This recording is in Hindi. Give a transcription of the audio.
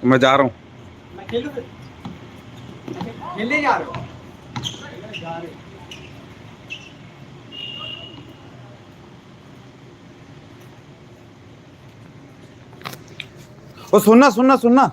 मैं जा रहा हूँ। खेलने जा रहे हो? ओ सुनना सुनना सुनना